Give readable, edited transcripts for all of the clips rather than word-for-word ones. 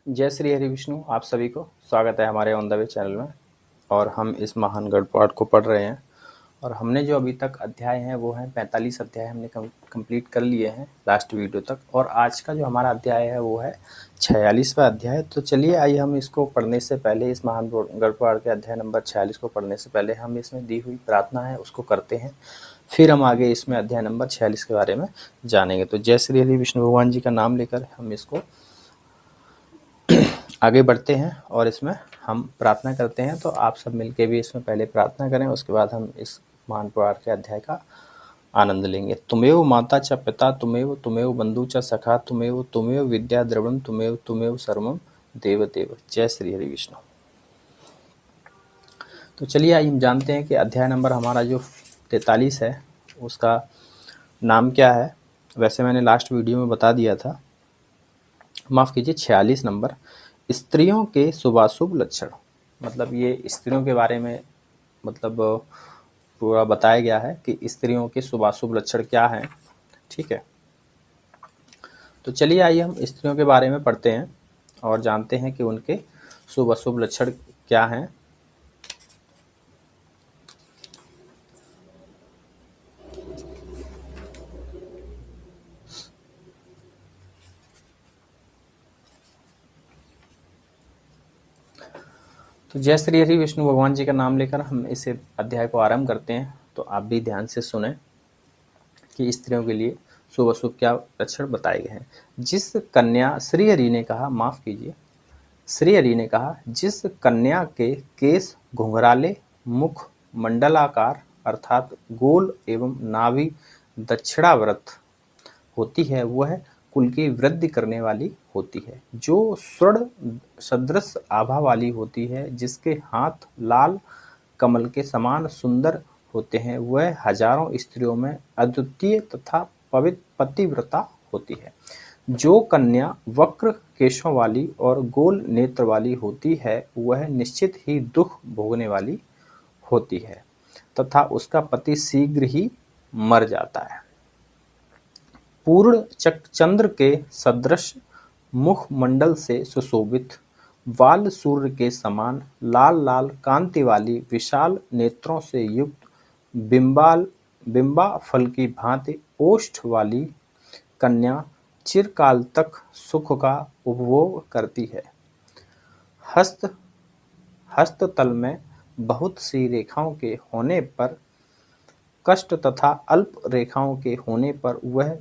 जय श्री हरि विष्णु। आप सभी को स्वागत है हमारे ऑन द वे चैनल में। और हम इस महान गढ़ पाठ को पढ़ रहे हैं और हमने जो अभी तक अध्याय हैं वो हैं 45 अध्याय हमने कंप्लीट कर लिए हैं लास्ट वीडियो तक। और आज का जो हमारा अध्याय है वो है 46वां अध्याय। तो चलिए आइए हम इसको पढ़ने से पहले, इस महान गढ़ पाठ के अध्याय नंबर 46 को पढ़ने से पहले हम इसमें दी हुई प्रार्थना है उसको करते हैं, फिर हम आगे इसमें अध्याय नंबर 46 के बारे में जानेंगे। तो जय श्री हरि विष्णु भगवान जी का नाम लेकर हम इसको आगे बढ़ते हैं और इसमें हम प्रार्थना करते हैं। तो आप सब मिलके भी इसमें पहले प्रार्थना करें, उसके बाद हम इस महान पुराण के अध्याय का आनंद लेंगे। तुमेव माता च पिता तुमेव बंधु च सखा तुमेव विद्या द्रवण तुमेव सर्वम देव देव। जय श्री हरि विष्णु। तो चलिए आइए हम जानते हैं कि अध्याय नंबर हमारा जो 43 है उसका नाम क्या है। वैसे मैंने लास्ट वीडियो में बता दिया था, माफ़ कीजिए 46 नंबर, स्त्रियों के शुभाशुभ लक्षण। मतलब ये स्त्रियों के बारे में मतलब पूरा बताया गया है कि स्त्रियों के शुभाशुभ लक्षण क्या हैं। ठीक है, तो चलिए आइए हम स्त्रियों के बारे में पढ़ते हैं और जानते हैं कि उनके शुभ अशुभ लक्षण क्या हैं। तो जय श्री हरि विष्णु भगवान जी का नाम लेकर हम इस अध्याय को आरंभ करते हैं। तो आप भी ध्यान से सुने कि स्त्रियों के लिए शुभ अशुभ क्या लक्षण बताए गए हैं। जिस कन्या, श्री हरि ने कहा, माफ कीजिए, श्री हरि ने कहा, जिस कन्या के केस घुंघराले, मुख मंडलाकार अर्थात गोल एवं नाभि दक्षिणावर्त होती है वह कुल की वृद्धि करने वाली होती है। जो स्वर्ण सदृश आभा वाली होती है, जिसके हाथ लाल कमल के समान सुंदर होते हैं, वह हजारों स्त्रियों में अद्वितीय तथा पवित्र पतिव्रता होती है। जो कन्या वक्र केशों वाली और गोल नेत्र वाली होती है वह निश्चित ही दुख भोगने वाली होती है तथा उसका पति शीघ्र ही मर जाता है। पूर्ण चंद्र के सदृश मुखमंडल से सुशोभित, बाल सूर्य के समान लाल लाल कांति वाली, विशाल नेत्रों से युक्त, बिंबा फल की भांति ओष्ठ वाली कन्या चिरकाल तक सुख का उपभोग करती है। हस्ततल में बहुत सी रेखाओं के होने पर, कष्ट तथा अल्प रेखाओं के होने पर वह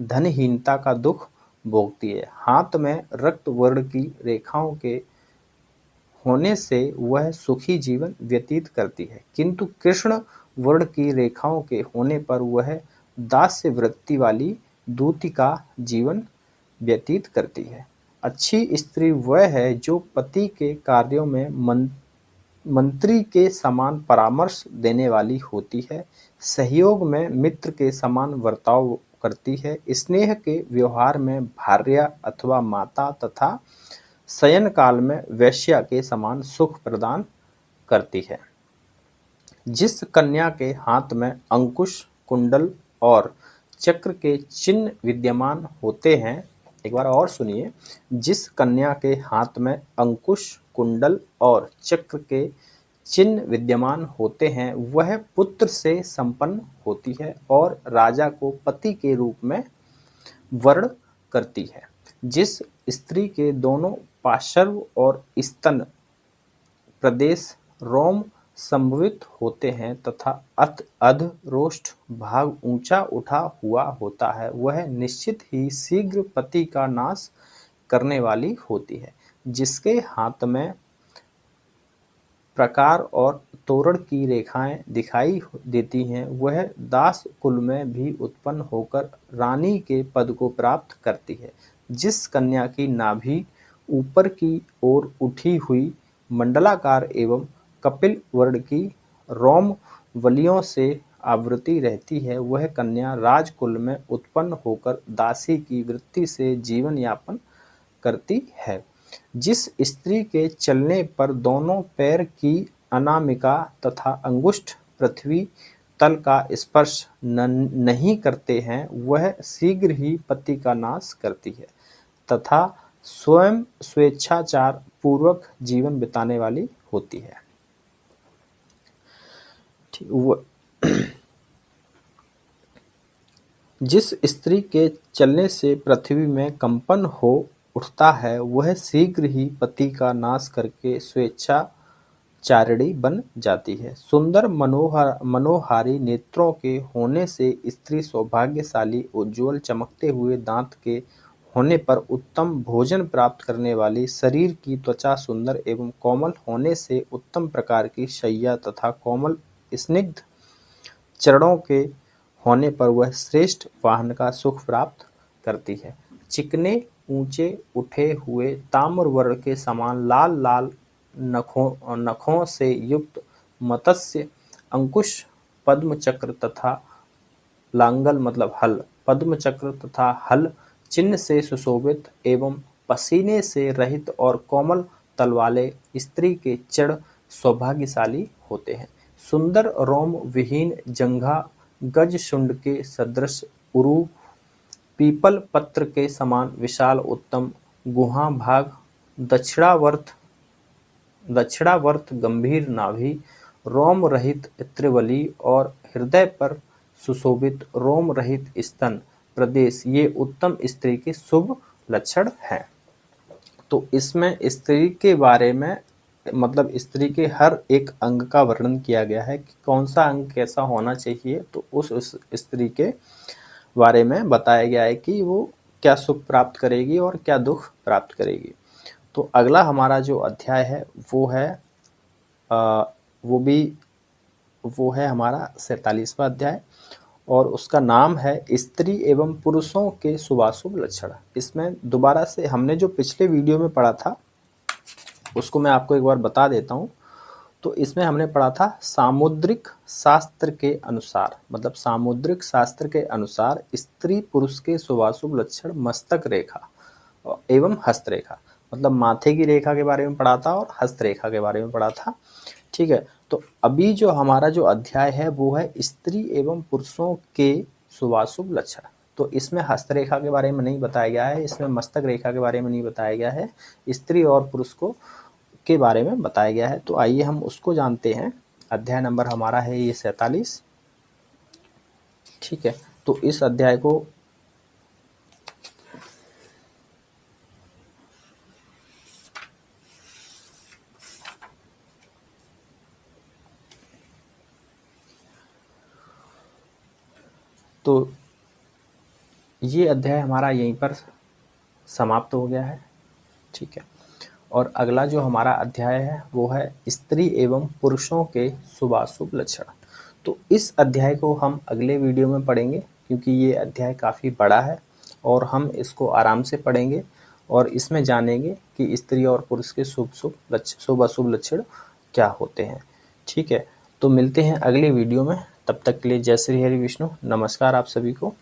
धनहीनता का दुख भोगती है। हाथ में रक्त वर्ण की रेखाओं के होने से वह सुखी जीवन व्यतीत करती है, किंतु कृष्ण वर्ण की रेखाओं के होने पर वह दास्य वृत्ति वाली दूती का जीवन व्यतीत करती है। अच्छी स्त्री वह है जो पति के कार्यों में मंत्री के समान परामर्श देने वाली होती है, सहयोग में मित्र के समान वर्ताव करती है, स्नेह के व्यवहार में भार्या अथवा माता तथा शयन काल में वैश्या के समान सुख प्रदान करती है। जिस कन्या के हाथ में अंकुश, कुंडल और चक्र के चिन्ह विद्यमान होते हैं, एक बार और सुनिए, जिस कन्या के हाथ में अंकुश, कुंडल और चक्र के चिन्ह विद्यमान होते हैं वह पुत्र से संपन्न होती है और राजा को पति के रूप में वर्ण करती है। जिस स्त्री के दोनों पार्श्व और स्तन प्रदेश रोम संभवित होते हैं तथा अधरोष्ठ भाग ऊंचा उठा हुआ होता है वह निश्चित ही शीघ्र पति का नाश करने वाली होती है। जिसके हाथ में प्रकार और तोरण की रेखाएं दिखाई देती हैं वह दास कुल में भी उत्पन्न होकर रानी के पद को प्राप्त करती है। जिस कन्या की नाभि ऊपर की ओर उठी हुई मंडलाकार एवं कपिल वर्ण की रोम वलियों से आवृत्ति रहती है वह कन्या राजकुल में उत्पन्न होकर दासी की वृत्ति से जीवन यापन करती है। जिस स्त्री के चलने पर दोनों पैर की अनामिका तथा अंगुष्ठ पृथ्वी तल का स्पर्श नहीं करते हैं वह शीघ्र ही पति का नाश करती है तथा स्वयं स्वेच्छाचार पूर्वक जीवन बिताने वाली होती है। जिस स्त्री के चलने से पृथ्वी में कंपन हो उठता है, वह शीघ्र ही पति का नाश करके स्वेच्छाचारिणी बन जाती है। सुंदर मनोहारी नेत्रों के होने से स्त्री सौभाग्यशाली, उज्ज्वल चमकते हुए दांत के होने पर उत्तम भोजन प्राप्त करने वाली, शरीर की त्वचा सुंदर एवं कोमल होने से उत्तम प्रकार की शैया तथा कोमल स्निग्ध चरणों के होने पर वह श्रेष्ठ वाहन का सुख प्राप्त करती है। चिकने ऊंचे उठे हुए ताम्र वर्ण के समान लाल लाल नखों से युक्त मत्स्य अंकुश पद्म चक्र तथा लांगल मतलब हल, पद्म चक्र तथा हल चिन्ह से सुशोभित एवं पसीने से रहित और कोमल तल वाले स्त्री के चरण सौभाग्यशाली होते हैं। सुंदर रोम विहीन जंघा गज शुंड के सदृश उरु, पीपल पत्र के समान विशाल उत्तम गुहा भाग, दक्षिणावर्त गंभीर नाभि, रोम रहित त्रिवली और हृदय पर सुशोभित रोम रहित स्तन प्रदेश ये उत्तम स्त्री के शुभ लक्षण हैं। तो इसमें स्त्री के बारे में मतलब स्त्री के हर एक अंग का वर्णन किया गया है कि कौन सा अंग कैसा होना चाहिए, तो उस स्त्री के बारे में बताया गया है कि वो क्या सुख प्राप्त करेगी और क्या दुख प्राप्त करेगी। तो अगला हमारा जो अध्याय है वो है हमारा 47वां अध्याय और उसका नाम है स्त्री एवं पुरुषों के शुभाशुभ लक्षण। इसमें दोबारा से हमने जो पिछले वीडियो में पढ़ा था उसको मैं आपको एक बार बता देता हूँ। तो इसमें हमने पढ़ा था सामुद्रिक शास्त्र के अनुसार, मतलब सामुद्रिक शास्त्र के अनुसार स्त्री पुरुष के शुभाशुभ लक्षण मस्तक रेखा एवं हस्तरेखा, मतलब माथे की रेखा के बारे में पढ़ा था और हस्तरेखा के बारे में पढ़ा था। ठीक है, तो अभी जो हमारा जो अध्याय है वो है स्त्री एवं पुरुषों के शुभाशुभ लक्षण। तो इसमें हस्तरेखा के बारे में नहीं बताया गया है, इसमें मस्तक रेखा के बारे में नहीं बताया गया है, स्त्री और पुरुष को के बारे में बताया गया है। तो आइए हम उसको जानते हैं। अध्याय नंबर हमारा है ये 47। ठीक है, तो इस अध्याय को तो ये अध्याय हमारा यहीं पर समाप्त हो गया है। ठीक है, और अगला जो हमारा अध्याय है वो है स्त्री एवं पुरुषों के शुभाशुभ लक्षण। तो इस अध्याय को हम अगले वीडियो में पढ़ेंगे क्योंकि ये अध्याय काफ़ी बड़ा है और हम इसको आराम से पढ़ेंगे और इसमें जानेंगे कि स्त्री और पुरुष के शुभ अशुभ लक्षण क्या होते हैं। ठीक है, तो मिलते हैं अगले वीडियो में, तब तक के लिए जय श्री हरि विष्णु, नमस्कार आप सभी को।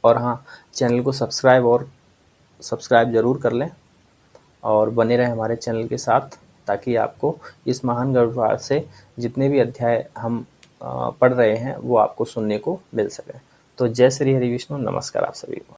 और हाँ, चैनल को सब्सक्राइब ज़रूर कर लें और बने रहें हमारे चैनल के साथ ताकि आपको इस महान गढ़वाल से जितने भी अध्याय हम पढ़ रहे हैं वो आपको सुनने को मिल सके। तो जय श्री हरि विष्णु, नमस्कार आप सभी को।